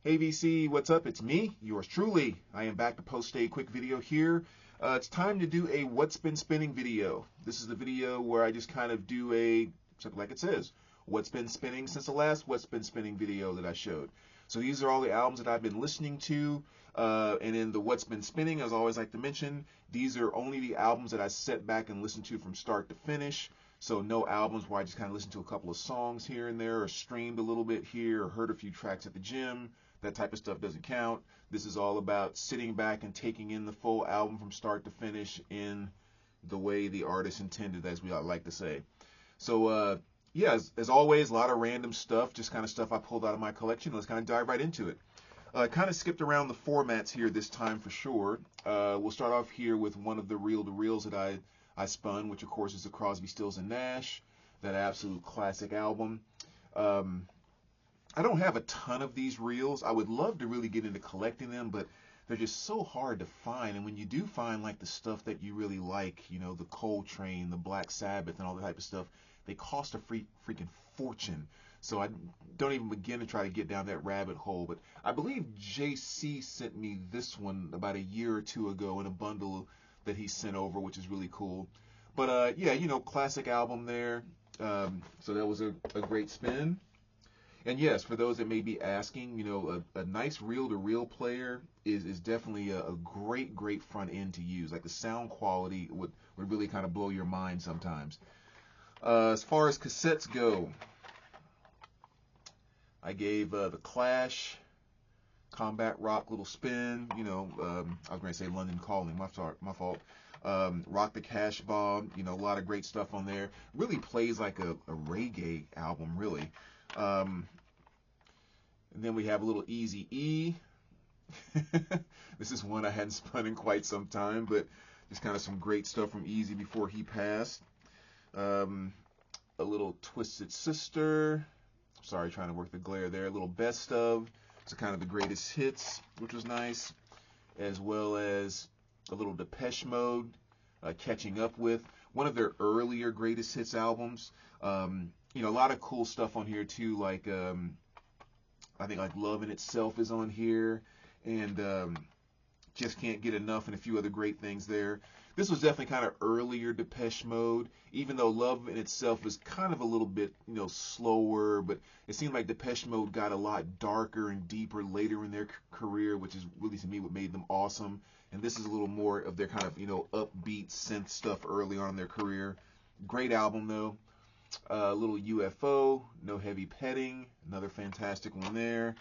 Hey VC, what's up? It's me, yours truly. I am back to post a quick video here. It's time to do a What's Been Spinning video. This is the video where I just kind of do something like it says, What's Been Spinning since the last What's Been Spinning video that I showed. So these are all the albums that I've been listening to. And in the What's Been Spinning, as I always like to mention, these are only the albums that I sat back and listened to from start to finish. So no albums where I just kind of listened to a couple of songs here and there, or streamed a little bit here, or heard a few tracks at the gym. That type of stuff doesn't count. This is all about sitting back and taking in the full album from start to finish in the way the artist intended, as we like to say. So yeah, as always, a lot of random stuff, just kind of stuff I pulled out of my collection. Let's kind of dive right into it. I kind of skipped around the formats here this time for sure. We'll start off here with one of the reel-to-reels that I spun, which of course is the Crosby, Stills and Nash, that absolute classic album. I don't have a ton of these reels. I would love to really get into collecting them, but they're just so hard to find. And when you do find like the stuff that you really like, you know, the Coltrane, the Black Sabbath, and all that type of stuff, they cost a freaking fortune. So I don't even begin to try to get down that rabbit hole. But I believe JC sent me this one about a year or two ago in a bundle that he sent over, which is really cool. But yeah, you know, classic album there. So that was a great spin. And yes, for those that may be asking, you know, a nice reel-to-reel player is definitely a great front end to use. Like the sound quality would really kind of blow your mind sometimes. As far as cassettes go, I gave the Clash, Combat Rock, little spin. You know, I was going to say London Calling. My fault. Rock the Cash Bomb. You know, a lot of great stuff on there. Really plays like a reggae album, really. And then we have a little Easy E. This is one I hadn't spun in quite some time, but just kind of some great stuff from Easy before he passed. A little Twisted Sister. Sorry, trying to work the glare there. A little Best Of. So kind of the greatest hits, which was nice. As well as a little Depeche Mode, Catching Up With. One of their earlier greatest hits albums. You know, a lot of cool stuff on here too, like I think like Love in Itself is on here, and Just Can't Get Enough, and a few other great things there. This was definitely kind of earlier Depeche Mode, even though Love in Itself was kind of a little bit, you know, slower, but it seemed like Depeche Mode got a lot darker and deeper later in their career, which is really, to me, what made them awesome. And this is a little more of their kind of, you know, upbeat synth stuff early on in their career. Great album, though. Little UFO, No Heavy Petting, another fantastic one there.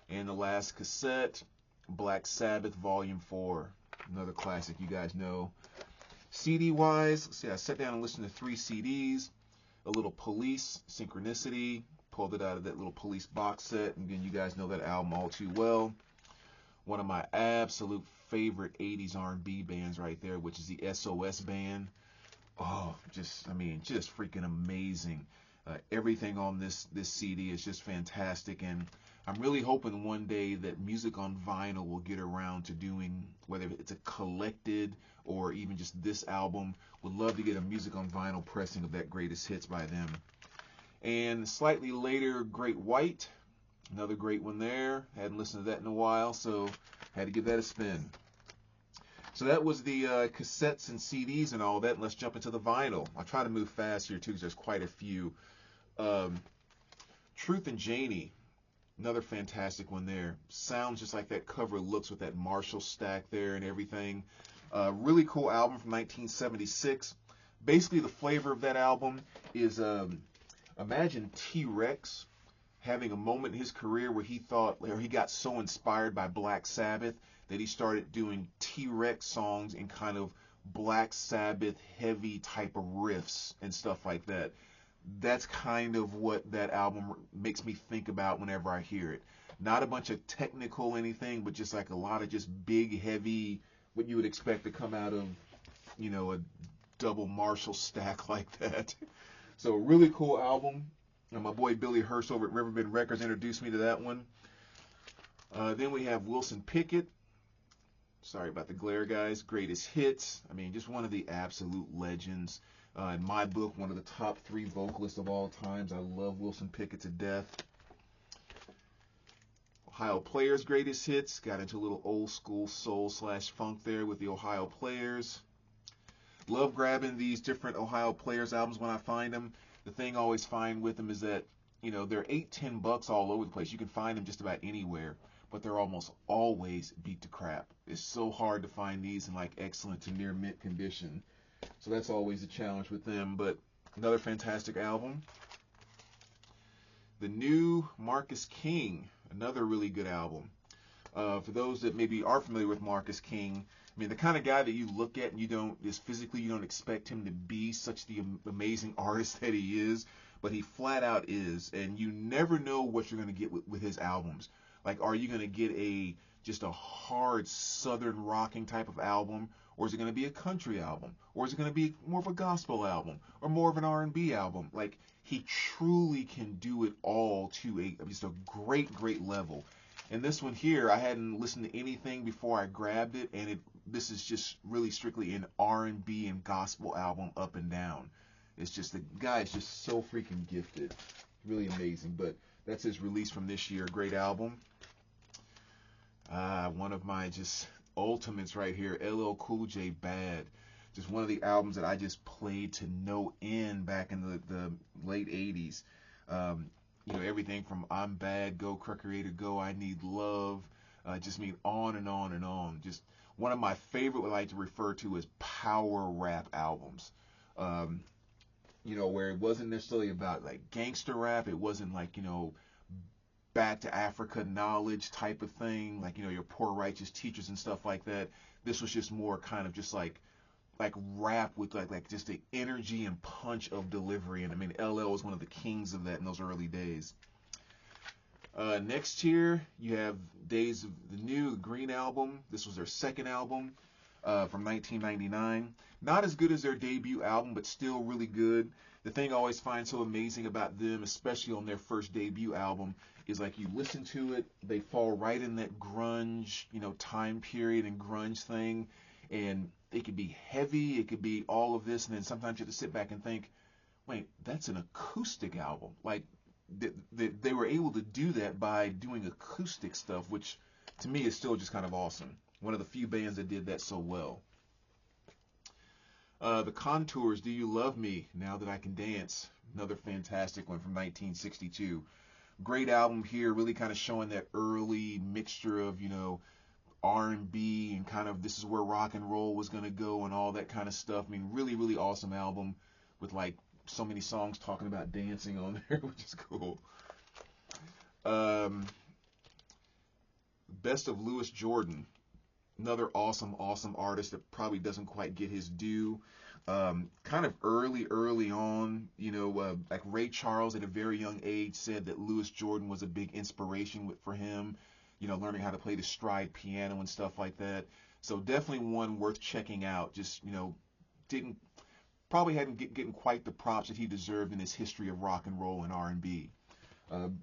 And the last cassette, Black Sabbath Volume 4, another classic you guys know. CD-wise, let's see, I sat down and listened to 3 CDs. A little Police, Synchronicity, pulled it out of that little Police box set. And again, you guys know that album all too well. One of my absolute favorite 80s R&B bands right there, which is the SOS Band. Oh, just freaking amazing. Everything on this CD is just fantastic, and I'm really hoping one day that music on vinyl will get around to doing, whether it's a collected or even just this album. Would love to get a music on vinyl pressing of that greatest hits by them. And slightly later, Great White, another great one there. Hadn't listened to that in a while, so had to give that a spin. So that was the cassettes and CDs and all that. And let's jump into the vinyl. I'll try to move fast here too, because there's quite a few. Truth and Janie, another fantastic one there. Sounds just like that cover looks with that Marshall stack there and everything. Really cool album from 1976. Basically, the flavor of that album is imagine T-Rex having a moment in his career where he got so inspired by Black Sabbath that he started doing T-Rex songs in kind of Black Sabbath heavy type of riffs and stuff like that. That's kind of what that album makes me think about whenever I hear it. Not a bunch of technical anything, but just like a lot of just big, heavy, what you would expect to come out of, you know, a double Marshall stack like that. So a really cool album. And my boy Billy Hurst over at Riverbend Records introduced me to that one. Then we have Wilson Pickett. Sorry about the glare, guys. Greatest hits. I mean, just one of the absolute legends. In my book, one of the top 3 vocalists of all times. I love Wilson Pickett to death. Ohio Players Greatest Hits. Got into a little old school soul / funk there with the Ohio Players. Love grabbing these different Ohio Players albums when I find them. The thing I always find with them is that, they're $8-10 all over the place. You can find them just about anywhere, but they're almost always beat to crap. It's so hard to find these in like excellent to near mint condition. So that's always a challenge with them, but another fantastic album. The new Marcus King, another really good album. For those that maybe are familiar with Marcus King, I mean, the kind of guy that you look at and you don't expect him to be such the amazing artist that he is, but he flat out is, and you never know what you're going to get with his albums. Like, are you going to get just a hard southern rocking type of album, or is it going to be a country album, or is it going to be more of a gospel album, or more of an R&B album? Like, he truly can do it all to just a great level. And this one here, I hadn't listened to anything before I grabbed it, and this is just really strictly an R&B and gospel album up and down. It's just, the guy is just so freaking gifted. Really amazing. But that's his release from this year. Great album. One of my just ultimates right here, LL Cool J, Bad. Just one of the albums that I just played to no end back in the late 80s. Everything from I'm Bad, Go Creator Go, I Need Love, just mean on and on and on. Just one of my favorite, what I like to refer to as power rap albums. Where it wasn't necessarily about like gangster rap, it wasn't like, back to Africa knowledge type of thing, like, your poor righteous teachers and stuff like that. This was just more kind of just like rap with like just the energy and punch of delivery. And I mean, LL was one of the kings of that in those early days. Next here, you have Days of the New, Green album. This was their second album from 1999. Not as good as their debut album, but still really good. The thing I always find so amazing about them, especially on their first debut album, is like you listen to it, they fall right in that grunge, time period and grunge thing. And it could be heavy, it could be all of this, and then sometimes you have to sit back and think, wait, that's an acoustic album. Like, they were able to do that by doing acoustic stuff, which to me is still just kind of awesome. One of the few bands that did that so well. The Contours, Do You Love Me, Now That I Can Dance, another fantastic one from 1962. Great album here, really kind of showing that early mixture of, R&B and kind of this is where rock and roll was going to go and all that kind of stuff. I mean, really awesome album with like so many songs talking about dancing on there, which is cool. Best of Louis Jordan, another awesome artist that probably doesn't quite get his due. Kind of early on, like Ray Charles at a very young age said that Louis Jordan was a big inspiration for him, learning how to play the stride piano and stuff like that. So definitely one worth checking out. Just, hadn't getting quite the props that he deserved in his history of rock and roll and R&B.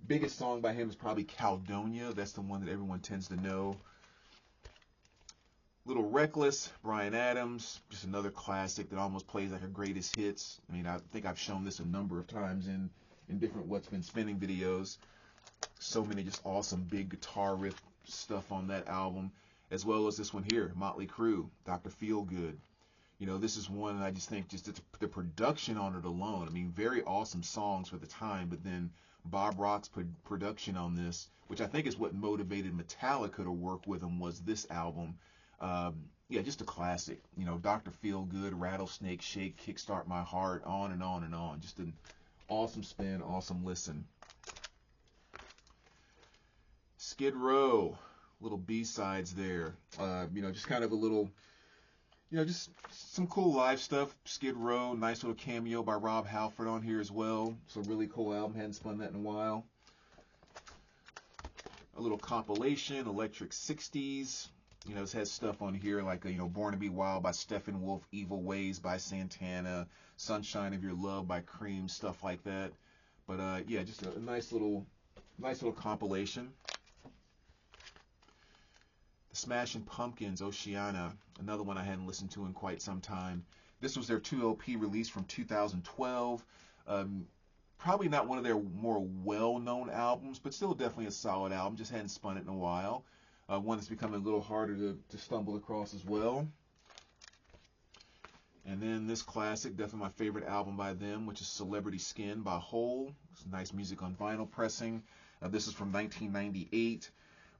Biggest song by him is probably Caledonia. That's the one that everyone tends to know. Little Reckless, Bryan Adams, just another classic that almost plays like a greatest hits. I mean, I think I've shown this a number of times in different What's Been Spinning videos. So many just awesome big guitar riff stuff on that album, as well as this one here, Motley Crue, Dr. Feelgood. This is one that I just think just the production on it alone. I mean, very awesome songs for the time, but then Bob Rock's production on this, which I think is what motivated Metallica to work with him, was this album. Just a classic. Dr. Feelgood, Rattlesnake Shake, Kickstart My Heart, on and on and on. Just an awesome spin, awesome listen. Skid Row, little B-sides there. Just kind of a little, just some cool live stuff. Skid Row, nice little cameo by Rob Halford on here as well. So really cool album, hadn't spun that in a while. A little compilation, Electric 60s. This has stuff on here like, Born to Be Wild by Steppenwolf, Evil Ways by Santana, Sunshine of Your Love by Cream, stuff like that. But just a nice little compilation. The Smashing Pumpkins, Oceanana, another one I hadn't listened to in quite some time. This was their 2 LP release from 2012. Probably not one of their more well-known albums, but still definitely a solid album. Just hadn't spun it in a while. One that's becoming a little harder to stumble across as well. And then this classic, definitely my favorite album by them, which is Celebrity Skin by Hole. It's nice music on vinyl pressing. This is from 1998.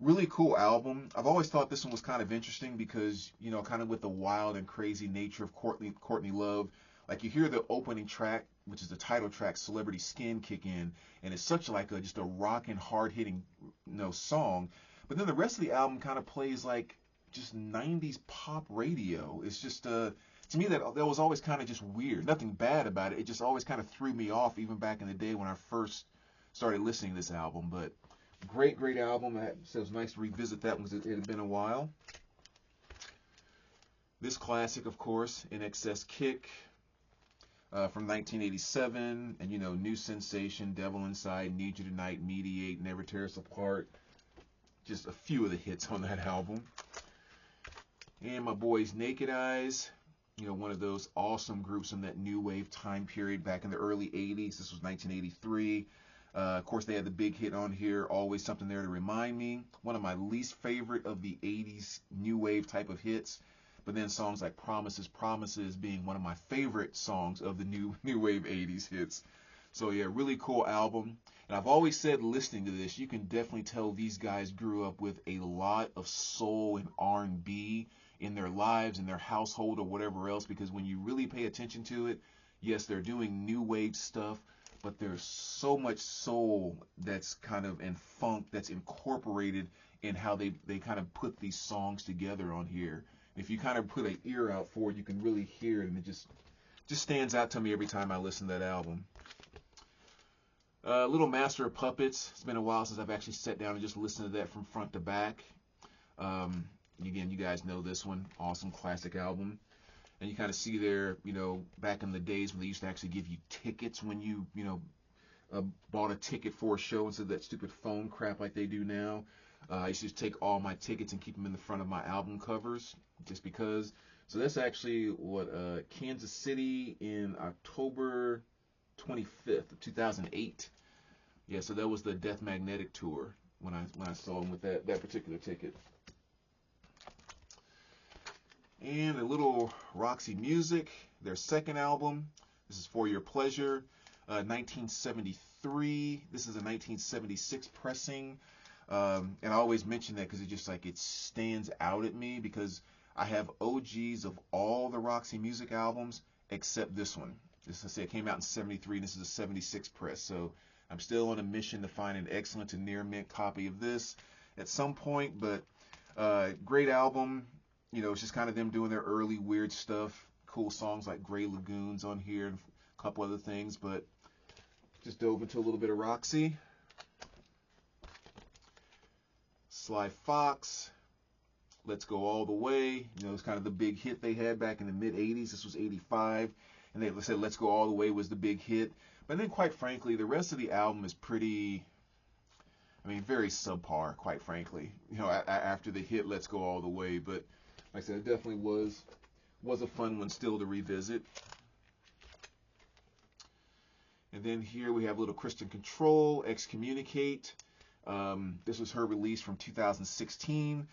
Really cool album. I've always thought this one was kind of interesting because, you know, kind of with the wild and crazy nature of Courtney Love. Like you hear the opening track, which is the title track, Celebrity Skin, kick in, and it's such like just a rockin', hard-hitting, you know, song. But then the rest of the album kind of plays like just 90s pop radio. It's just to me that was always kind of just weird. Nothing bad about it. It just always kind of threw me off even back in the day when I first started listening to this album. But great album. So it was nice to revisit that one because it had been a while. This classic, of course, In Excess Kick. From 1987, and you know, New Sensation, Devil Inside, Need You Tonight, Mediate, Never Tear Us Apart. Just a few of the hits on that album. And my boys, Naked Eyes, you know, one of those awesome groups from that new wave time period back in the early 80s. This was 1983. Of course, they had the big hit on here, Always Something There to Remind Me. One of my least favorite of the 80s new wave type of hits. But then songs like Promises, Promises being one of my favorite songs of the new wave 80s hits. So yeah, really cool album. And I've always said, listening to this, you can definitely tell these guys grew up with a lot of soul and R&B in their lives, in their household, or whatever else. Because when you really pay attention to it, yes, they're doing new wave stuff, but there's so much soul that's kind of, and funk that's incorporated in how they kind of put these songs together on here. If you kind of put an ear out for it, you can really hear it, and it just stands out to me every time I listen to that album. Little Master of Puppets. It's been a while since I've actually sat down and just listened to that from front to back. Again, you guys know this one. Awesome classic album. And you kind of see there, you know, back in the days when they used to actually give you tickets when you bought a ticket for a show instead of that stupid phone crap like they do now. I used to just take all my tickets and keep them in the front of my album covers just because. So that's actually Kansas City in October 25th of 2008. Yeah, so that was the Death Magnetic tour when I saw them with that particular ticket. And a little Roxy Music, their second album. This is For Your Pleasure, 1973. This is a 1976 pressing. And I always mention that because it stands out at me because I have OGs of all the Roxy Music albums except this one. It came out in 73. This is a 76 press. So I'm still on a mission to find an excellent to near mint copy of this at some point. But great album. You know, it's just kind of them doing their early weird stuff. Cool songs like Gray Lagoons on here and a couple other things. But just dove into a little bit of Roxy. Sly Fox, Let's Go All the Way. You know, it's kind of the big hit they had back in the mid-80s. This was 85. And they said Let's Go All the Way was the big hit. But then, quite frankly, the rest of the album is pretty, very subpar, quite frankly. You know, after the hit Let's Go All the Way. But, like I said, it definitely was a fun one still to revisit. And then here we have a little Christian Control, Excommunicate. This was her release from 2016.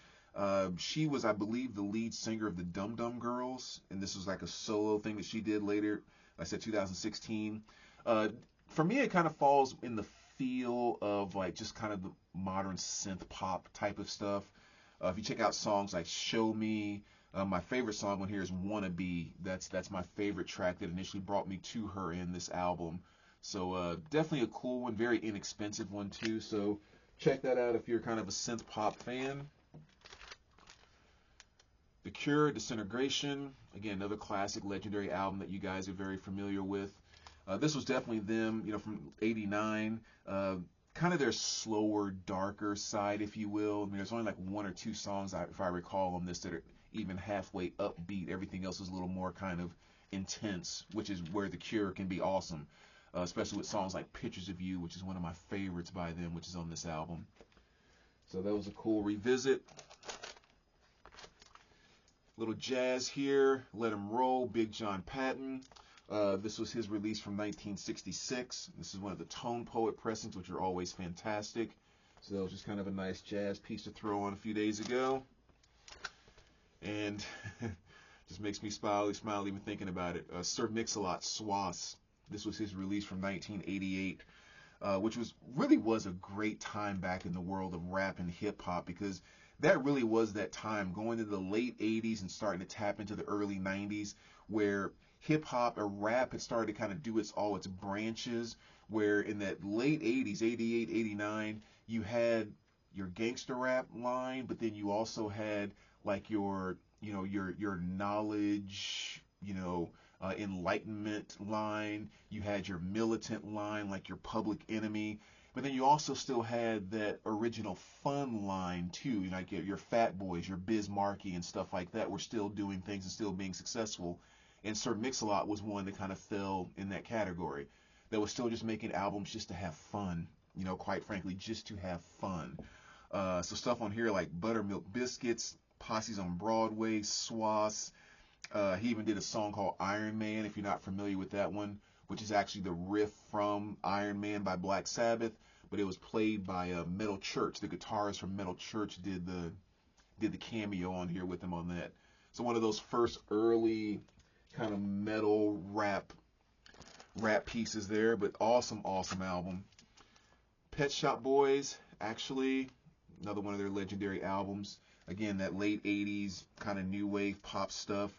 She was, I believe, the lead singer of the Dum Dum Girls, and this was like a solo thing that she did later. I said 2016. For me, it kind of falls in the feel of like just kind of the modern synth pop type of stuff. If you check out songs like Show Me, my favorite song on here is Wannabe. That's my favorite track that initially brought me to her in this album. So definitely a cool one, very inexpensive one too. So check that out if you're kind of a synth pop fan. The Cure, Disintegration. Again, another classic, legendary album that you guys are very familiar with. This was definitely them, from '89. Kind of their slower, darker side, if you will. There's only like one or two songs, if I recall, on this that are even halfway upbeat. Everything else is a little more kind of intense, which is where The Cure can be awesome. Especially with songs like Pictures of You, which is one of my favorites by them, which is on this album. So that was a cool revisit. Little jazz here, Let 'Em Roll, Big John Patton. This was his release from 1966. This is one of the Tone Poet pressings, which are always fantastic. So that was just kind of a nice jazz piece to throw on a few days ago. And just makes me smile even thinking about it. Sir Mix-a-Lot, Swass. This was his release from 1988, which really was a great time back in the world of rap and hip-hop, because that really was that time, going into the late 80s and starting to tap into the early 90s, where hip-hop or rap had started to kind of do all its branches, where in that late 80s, 88, 89, you had your gangster rap line, but then you also had like your knowledge, enlightenment line. You had your militant line, like your Public Enemy. But then you also still had that original fun line too, like your Fat Boys, your Biz Markie and stuff like that were still doing things and still being successful. And Sir Mix-a-Lot was one that kind of fell in that category, that was still just making albums just to have fun, quite frankly, just to have fun. So stuff on here like Buttermilk Biscuits, Posses on Broadway, Swass. He even did a song called Iron Man, if you're not familiar with that one, which is actually the riff from Iron Man by Black Sabbath, but it was played by Metal Church. The guitarist from Metal Church did the cameo on here with him on that. So one of those first early kind of metal rap pieces there, but awesome album. Pet Shop Boys, actually, another one of their legendary albums. Again, that late 80s kind of new wave pop stuff.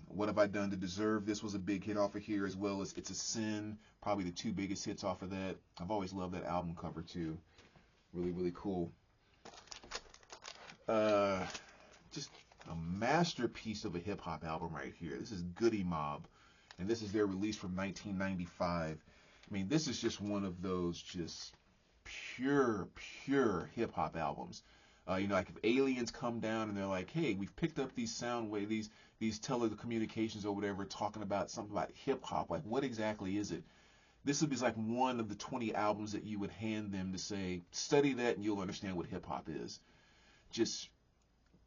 What Have I Done to Deserve This was a big hit off of here, as well as It's a Sin, probably the two biggest hits off of that. I've always loved that album cover too. Really, really cool. Just a masterpiece of a hip-hop album right here. This is Goody Mob, and this is their release from 1995. I mean, this is just one of those just pure hip-hop albums. Like if aliens come down and they're like, hey, we've picked up these sound waves, these telecommunications or whatever, talking about something about hip-hop, like what exactly is it? This would be like one of the 20 albums that you would hand them to say, study that and you'll understand what hip-hop is. Just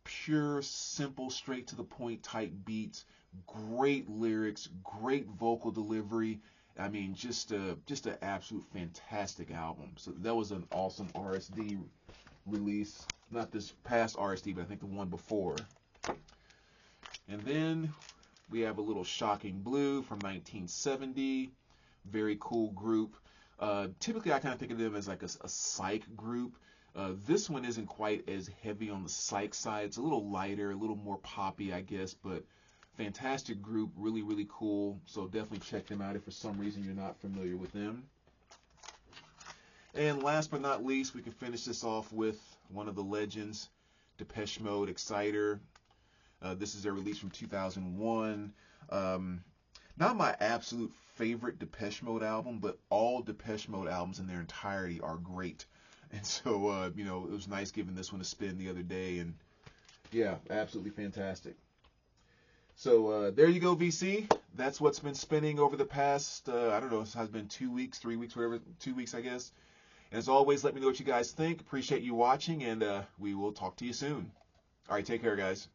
pure, simple, straight to the point type beats, great lyrics, great vocal delivery. I mean, just an absolute fantastic album. So that was an awesome RSD release. Not this past RSD, but I think the one before. And then we have a little Shocking Blue from 1970. Very cool group. Typically, I kind of think of them as like a psych group. This one isn't quite as heavy on the psych side. It's a little lighter, a little more poppy, I guess, but fantastic group, really, really cool. So definitely check them out if for some reason you're not familiar with them. And last but not least, we can finish this off with one of the legends, Depeche Mode, Exciter. This is their release from 2001. Not my absolute favorite Depeche Mode album, but all Depeche Mode albums in their entirety are great. And so, it was nice giving this one a spin the other day. And yeah, absolutely fantastic. So there you go, VC. That's what's been spinning over the past, I don't know, it has been 2 weeks, 3 weeks, whatever, 2 weeks, I guess. And as always, let me know what you guys think. Appreciate you watching, and we will talk to you soon. All right, take care, guys.